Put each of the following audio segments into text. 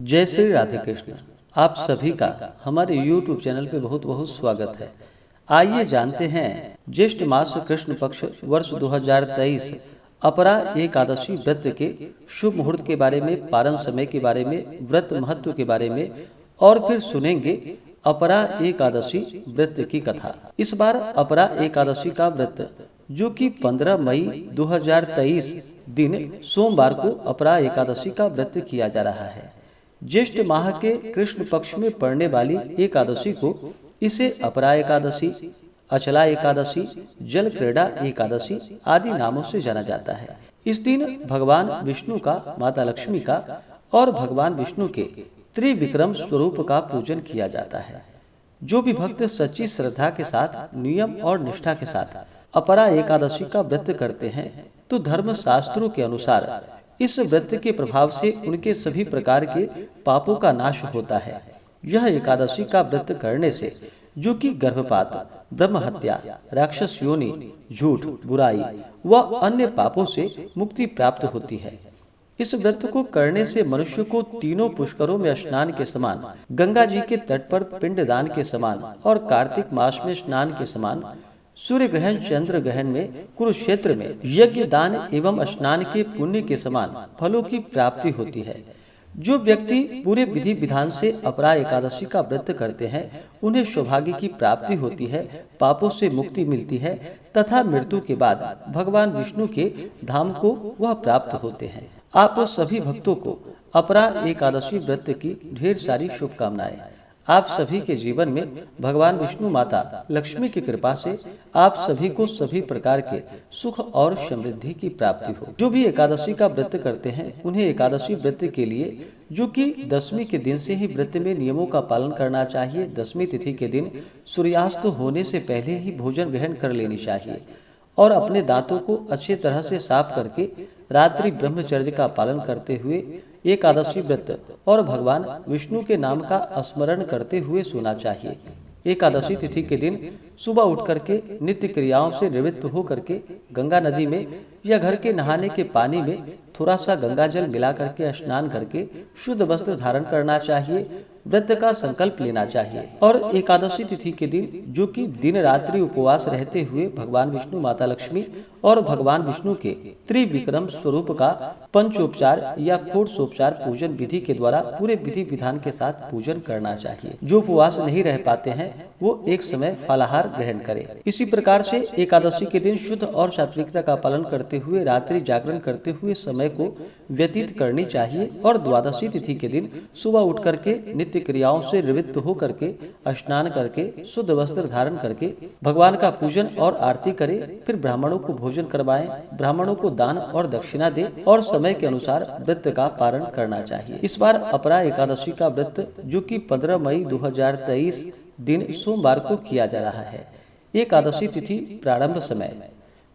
जय श्री राधे कृष्ण। आप सभी का हमारे YouTube चैनल पे बहुत बहुत स्वागत है। आइए जानते हैं ज्येष्ठ मास कृष्ण पक्ष वर्ष 2023 अपरा एकादशी व्रत के शुभ मुहूर्त के बारे में, पारण समय के बारे में, व्रत महत्व के बारे में और फिर सुनेंगे अपरा एकादशी व्रत की कथा। इस बार अपरा एकादशी का व्रत जो कि 15 मई 2023 दिन सोमवार को अपरा एकादशी का व्रत किया जा रहा है। ज्येष्ठ माह के कृष्ण पक्ष में पड़ने वाली एकादशी को इसे अपरा एकादशी, अचला एकादशी, जल क्रीड़ा एकादशी आदि नामों से जाना जाता है। इस दिन भगवान विष्णु का, माता लक्ष्मी का और भगवान विष्णु के त्रिविक्रम स्वरूप का पूजन किया जाता है। जो भी भक्त सच्ची श्रद्धा के साथ, नियम और निष्ठा के साथ अपरा एकादशी का व्रत करते हैं तो धर्म शास्त्रों के अनुसार इस व्रत के प्रभाव से उनके सभी प्रकार के पापों का नाश होता है। यह एकादशी का व्रत करने से जो कि गर्भपात, ब्रह्म हत्या, राक्षस योनि, झूठ, बुराई व अन्य पापों से मुक्ति प्राप्त होती है। इस व्रत को करने से मनुष्य को तीनों पुष्करों में स्नान के समान, गंगा जी के तट पर पिंडदान के समान और कार्तिक मास में स्नान के समान, सूर्य ग्रहण, चंद्र ग्रहण में, कुरुक्षेत्र में यज्ञ, दान एवं स्नान के पुण्य के समान फलों की प्राप्ति होती है। जो व्यक्ति पूरे विधि विधान से अपरा एकादशी का व्रत करते हैं उन्हें सौभाग्य की प्राप्ति होती है, पापों से मुक्ति मिलती है तथा मृत्यु के बाद भगवान विष्णु के धाम को वह प्राप्त होते हैं। आप सभी भक्तों को अपरा एकादशी व्रत की ढेर सारी शुभकामनाएं। आप सभी के जीवन में भगवान विष्णु, माता लक्ष्मी की कृपा से आप सभी को सभी प्रकार के सुख और समृद्धि की प्राप्ति हो। जो भी एकादशी का व्रत करते हैं उन्हें एकादशी व्रत के लिए जो कि दशमी के दिन से ही व्रत में नियमों का पालन करना चाहिए। दशमी तिथि के दिन सूर्यास्त होने से पहले ही भोजन ग्रहण कर लेनी चाहिए और अपने दांतों को अच्छे तरह से साफ करके रात्रि ब्रह्मचर्य का पालन करते हुए एकादशी व्रत और भगवान विष्णु के नाम का स्मरण करते हुए सोना चाहिए। एकादशी तिथि के दिन सुबह उठ करके नित्य क्रियाओं से निवृत्त हो करके गंगा नदी में या घर के नहाने के पानी में थोड़ा सा गंगा जल मिला करके स्नान करके शुद्ध वस्त्र धारण करना चाहिए। व्रत का संकल्प लेना चाहिए और एकादशी तिथि के दिन जो कि दिन रात्रि उपवास रहते हुए भगवान विष्णु, माता लक्ष्मी और भगवान विष्णु के त्रिविक्रम स्वरूप का पंचोपचार या खोटसोपचार पूजन विधि के द्वारा पूरे विधि विधान के साथ पूजन करना चाहिए। जो उपवास नहीं रह पाते हैं वो एक समय फलाहार ग्रहण करें। इसी प्रकार से एकादशी के दिन शुद्ध और सात्विकता का पालन करते हुए रात्रि जागरण करते हुए समय को व्यतीत करनी चाहिए और द्वादशी तिथि के दिन सुबह उठ करके नित्य क्रियाओं से निवृत्त हो करके स्नान करके शुद्ध वस्त्र धारण करके भगवान का पूजन और आरती करें। फिर ब्राह्मणों को भोजन करवाएं, ब्राह्मणों को दान और दक्षिणा दे और समय के अनुसार व्रत का पारण करना चाहिए। इस बार अपरा एकादशी का व्रत जो कि 15 मई 2023 दिन सोमवार को किया जा रहा है। एकादशी तिथि प्रारंभ समय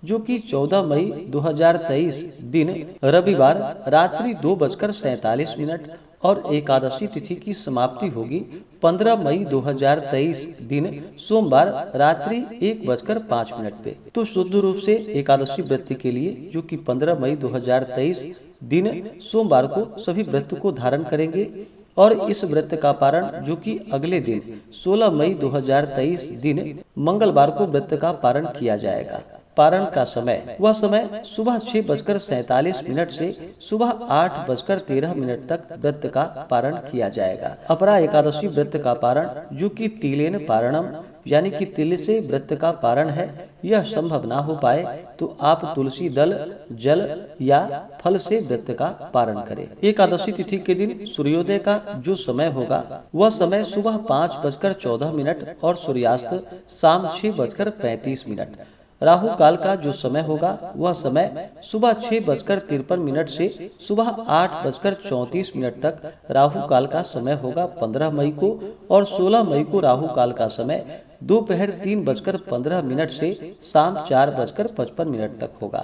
जो कि 14 मई 2023 दिन रविवार रात्रि 2:47 और एकादशी तिथि की समाप्ति होगी 15 मई 2023 दिन सोमवार रात्रि 1:05 पे। तो शुद्ध रूप से एकादशी व्रत के लिए जो कि 15 मई 2023 दिन सोमवार को सभी व्रत को धारण करेंगे और इस व्रत का पारण जो कि अगले दिन 16 मई 2023 दिन मंगलवार को व्रत का पारण किया जाएगा। पारण का समय वह समय सुबह 6:47 से सुबह 8:13 तक व्रत का पारण किया जाएगा। अपरा एकादशी व्रत का पारण जो कि तिलेन पारणम यानी कि तिल से व्रत का पारण है, यह संभव ना हो पाए तो आप तुलसी दल, जल या फल से व्रत का पारण करें। एकादशी तिथि के दिन सूर्योदय का जो समय होगा वह समय सुबह 5:14 और सूर्यास्त शाम 6:35। राहु काल का जो समय होगा वह समय सुबह 6:53 से सुबह 8:34 तक राहु काल का समय होगा 15 मई को और 16 मई को राहु काल का समय दोपहर 3:15 से शाम 4:55 तक होगा।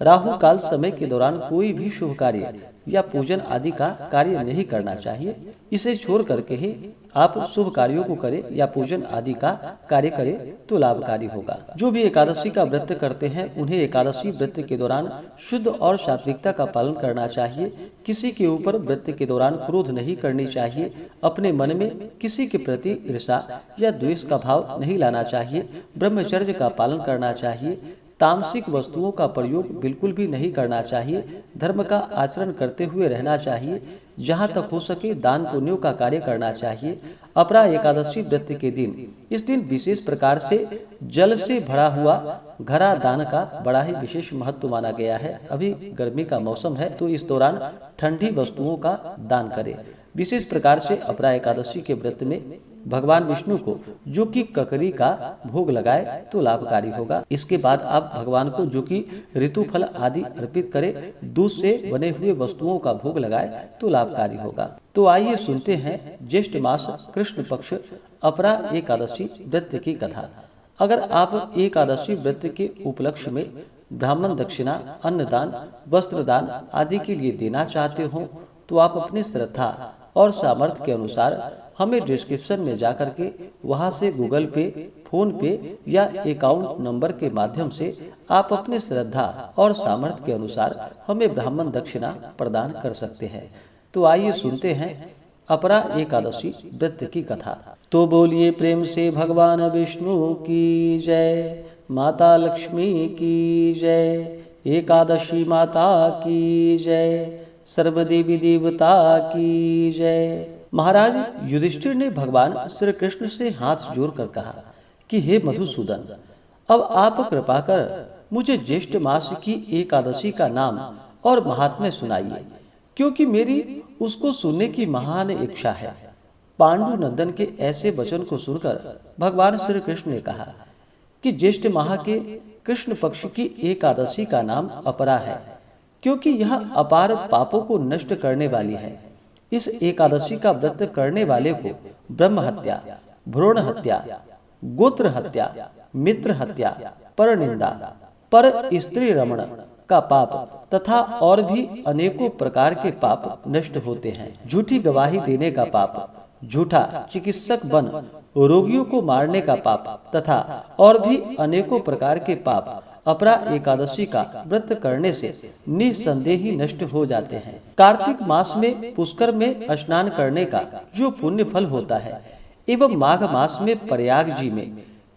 राहु काल समय के दौरान कोई भी शुभ कार्य या पूजन आदि का कार्य नहीं करना चाहिए। इसे छोड़ करके ही आप शुभ कार्यों को करें या पूजन आदि का कार्य करें तो लाभकारी होगा। जो भी एकादशी का व्रत करते हैं उन्हें एकादशी व्रत के दौरान शुद्ध और सात्विकता का पालन करना चाहिए। किसी के ऊपर व्रत के दौरान क्रोध नहीं करनी चाहिए। अपने मन में किसी के प्रति ईर्ष्या या द्वेष का भाव नहीं लाना चाहिए। ब्रह्मचर्य का पालन करना चाहिए। तामसिक वस्तुओं का प्रयोग बिल्कुल भी नहीं करना चाहिए। धर्म का आचरण करते हुए रहना चाहिए। जहाँ तक हो सके दान पुण्यों का कार्य करना चाहिए। अपरा एकादशी व्रत के दिन इस दिन विशेष प्रकार से जल से भरा हुआ घड़ा दान का बड़ा ही विशेष महत्व माना गया है। अभी गर्मी का मौसम है तो इस दौरान ठंडी वस्तुओं का दान करें। विशेष प्रकार से अपरा एकादशी के व्रत में भगवान विष्णु को जो कि ककरी का भोग लगाए तो लाभकारी होगा। इसके बाद आप भगवान को जो कि ऋतु फल आदि अर्पित करें, दूध से बने हुए वस्तुओं का भोग लगाए तो लाभकारी होगा। तो आइए सुनते हैं ज्येष्ठ मास कृष्ण पक्ष अपरा एकादशी व्रत की कथा। अगर आप एकादशी व्रत के उपलक्ष्य में ब्राह्मण दक्षिणा, अन्नदान, वस्त्रदान आदि के लिए देना चाहते हो तो आप अपनी श्रद्धा और सामर्थ्य के अनुसार हमें डिस्क्रिप्शन में जाकर के वहां से गूगल पे, फोन पे या अकाउंट नंबर के माध्यम से आप अपने श्रद्धा और सामर्थ्य के अनुसार हमें ब्राह्मण दक्षिणा प्रदान कर सकते हैं। तो आइए सुनते हैं अपरा एकादशी व्रत की कथा। तो बोलिए प्रेम से भगवान विष्णु की जय, माता लक्ष्मी की जय, एकादशी माता की जय, सर्वदेवी देवता की जय। महाराज युधिष्ठिर ने भगवान श्री कृष्ण से हाथ जोड़कर कहा कि हे मधुसूदन, अब आप कृपा कर मुझे ज्येष्ठ मास की एकादशी का नाम और महात्म्य सुनाइए, क्योंकि मेरी उसको सुनने की महान इच्छा है। पांडु नंदन के ऐसे वचन को सुनकर भगवान श्री कृष्ण ने कहा कि ज्येष्ठ माह के कृष्ण पक्ष की एकादशी का नाम अपरा है, क्योंकि यह अपार पापों को नष्ट करने वाली है। इस एकादशी का व्रत करने वाले को ब्रह्म हत्या, भ्रूण हत्या, गोत्र हत्या, मित्र हत्या, पर निंदा, पर स्त्री रमण का पाप तथा और भी अनेकों प्रकार के पाप नष्ट होते हैं। झूठी गवाही देने का पाप, झूठा चिकित्सक बन रोगियों को मारने का पाप तथा और भी अनेकों प्रकार के पाप अपरा एकादशी का व्रत करने से निसंदेह ही नष्ट हो जाते हैं। कार्तिक मास में पुष्कर में स्नान करने का जो पुण्य फल होता है एवं माघ मास में प्रयाग जी में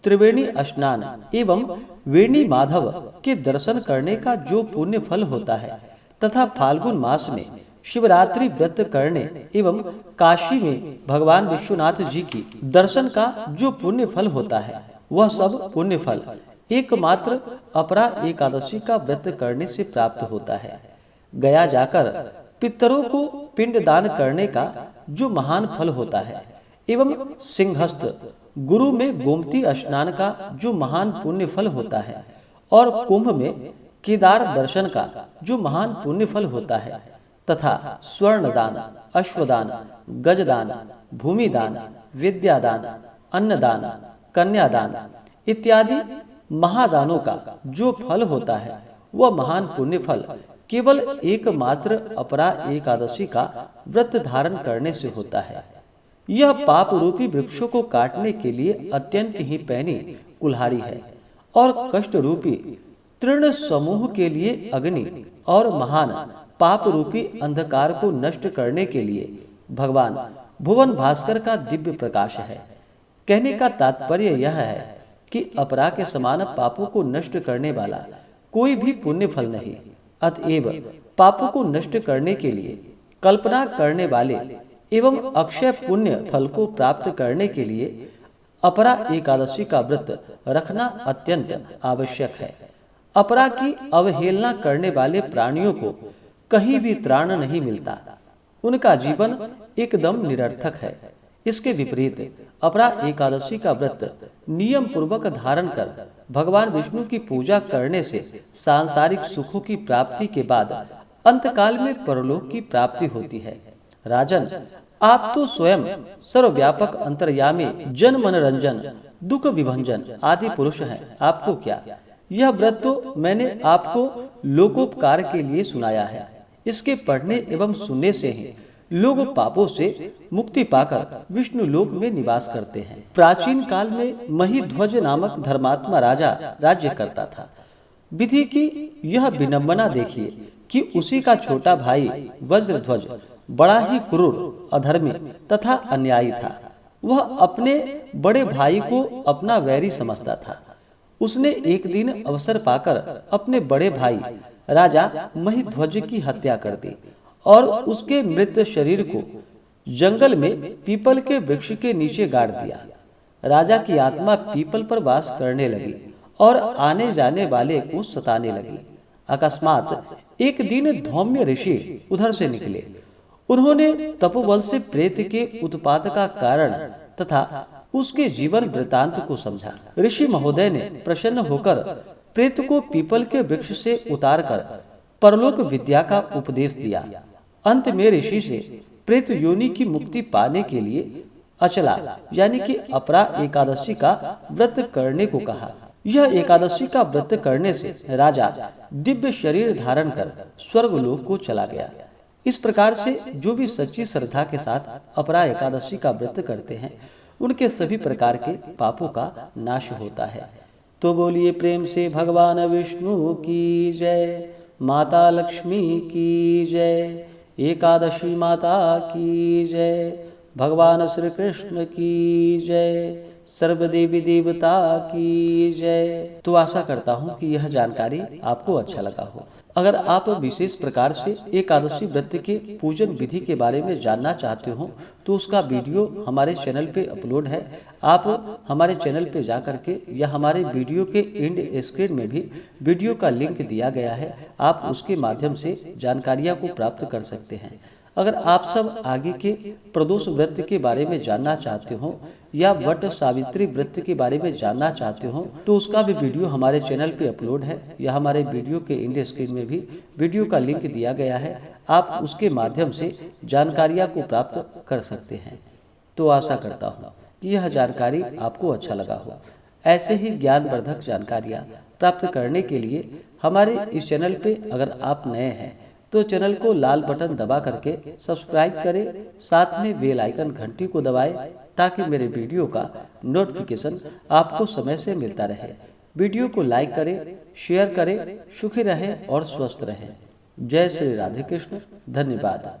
त्रिवेणी स्नान एवं वेणी माधव के दर्शन करने का जो पुण्य फल होता है तथा फाल्गुन मास में शिवरात्रि व्रत करने एवं काशी में भगवान विश्वनाथ जी की दर्शन का जो पुण्य फल होता है, वह सब पुण्य फल एकमात्र अपरा एकादशी का व्रत करने से प्राप्त होता है। गया जाकर पितरों को पिंड दान करने का जो महान फल होता है एवं सिंहस्थ गुरु में गोमती स्नान का जो महान पुण्य फल होता है और कुंभ में केदार दर्शन का जो महान पुण्य फल होता है तथा स्वर्ण दान, अश्वदान, गजदान, भूमिदान, विद्यादान, अन्नदान, कन्यादान इत्यादि महादानों का जो फल होता है वह महान पुण्य फल केवल एकमात्र अपरा एकादशी का व्रत धारण करने से होता है। यह पाप रूपी वृक्षों को काटने के लिए अत्यंत ही पैनी कुल्हाड़ी है और कष्ट रूपी तृण समूह के लिए अग्नि और महान पाप रूपी अंधकार को नष्ट करने के लिए भगवान भुवन भास्कर का दिव्य प्रकाश है। कहने का तात्पर्य यह है कि अपरा के समान पापों को नष्ट करने वाला कोई भी पुण्य फल नहीं। अतएव पापों को नष्ट करने के लिए कल्पना करने वाले एवं अक्षय पुण्य फल को प्राप्त करने के लिए अपरा एकादशी का व्रत रखना अत्यंत आवश्यक है। अपरा की अवहेलना करने वाले प्राणियों को कहीं भी त्राण नहीं मिलता, उनका जीवन एकदम निरर्थक है। इसके विपरीत अपरा एकादशी का व्रत नियम पूर्वक धारण कर भगवान विष्णु की पूजा करने से सांसारिक सुखों की प्राप्ति के बाद अंतकाल में परलोक की प्राप्ति होती है। राजन, आप तो स्वयं सर्वव्यापक अंतर्यामी, जन मनोरंजन, दुख विभंजन आदि पुरुष हैं। आपको क्या, यह व्रत तो मैंने आपको लोकोपकार के लिए सुनाया है। इसके पढ़ने एवं सुनने से ही लोग पापों से मुक्ति पाकर विष्णु लोक में निवास करते हैं। प्राचीन काल में महिध्वज नामक धर्मात्मा राजा राज्य करता था। विधि की यह विडंबना देखिए कि उसी का छोटा भाई वज्रध्वज बड़ा ही क्रूर, अधर्मी तथा अन्यायी था। वह अपने बड़े भाई को अपना वैरी समझता था। उसने एक दिन अवसर पाकर अपने बड़े भाई राजा महिध्वज की हत्या कर दी और उसके मृत शरीर को जंगल में पीपल के वृक्ष के नीचे गाड़ दिया। राजा की आत्मा पीपल पर वास करने लगी और आने जाने वाले को सताने लगी। अकस्मात एक दिन धौम्य ऋषि उधर से निकले। उन्होंने तपोबल से प्रेत के उत्पात का कारण तथा उसके जीवन वृतांत को समझा। ऋषि महोदय ने प्रसन्न होकर प्रेत को पीपल के वृक्ष से उतारकर परलोक विद्या का उपदेश दिया। अंत में ऋषि से प्रेत योनि की मुक्ति पाने के लिए अचला यानी कि अपरा एकादशी का व्रत करने को कहा। यह एकादशी का व्रत करने से राजा दिव्य शरीर धारण कर स्वर्गलोक को चला गया। इस प्रकार से जो भी सच्ची श्रद्धा के साथ अपरा एकादशी का व्रत करते हैं उनके सभी प्रकार के पापों का नाश होता है। तो बोलिए प्रेम से भगवान विष्णु की जय, माता लक्ष्मी की जय, एकादशी माता की जय, भगवान श्री कृष्ण की जय, सर्वदेवी देवता की जय। तो आशा करता हूँ कि यह जानकारी आपको अच्छा लगा हो। अगर आप विशेष प्रकार से एकादशी व्रत के पूजन विधि के बारे में जानना चाहते हो तो उसका वीडियो हमारे चैनल पे अपलोड है। आप हमारे चैनल पे जा करके या हमारे वीडियो के एंड स्क्रीन में भी वीडियो का लिंक दिया गया है, आप उसके माध्यम से जानकारियाँ को प्राप्त कर सकते हैं। अगर आप सब आगे के प्रदोष व्रत के बारे में जानना चाहते हो या वट सावित्री व्रत के बारे में जानना चाहते हो तो उसका भी वीडियो हमारे चैनल पे अपलोड है या हमारे वीडियो के एंड स्क्रीन में भी वीडियो का लिंक दिया गया है, आप उसके माध्यम से जानकारियाँ को प्राप्त कर सकते हैं। तो आशा करता हूँ कि यह जानकारी आपको अच्छा लगा हो। ऐसे ही ज्ञानवर्धक जानकारियाँ प्राप्त करने के लिए हमारे इस चैनल पे अगर आप नए हैं तो चैनल को लाल बटन दबा करके सब्सक्राइब करें, साथ में बेल आइकन घंटी को दबाएं ताकि मेरे वीडियो का नोटिफिकेशन आपको समय से मिलता रहे। वीडियो को लाइक करें, शेयर करें। सुखी रहें और स्वस्थ रहें। जय श्री राधे कृष्ण। धन्यवाद।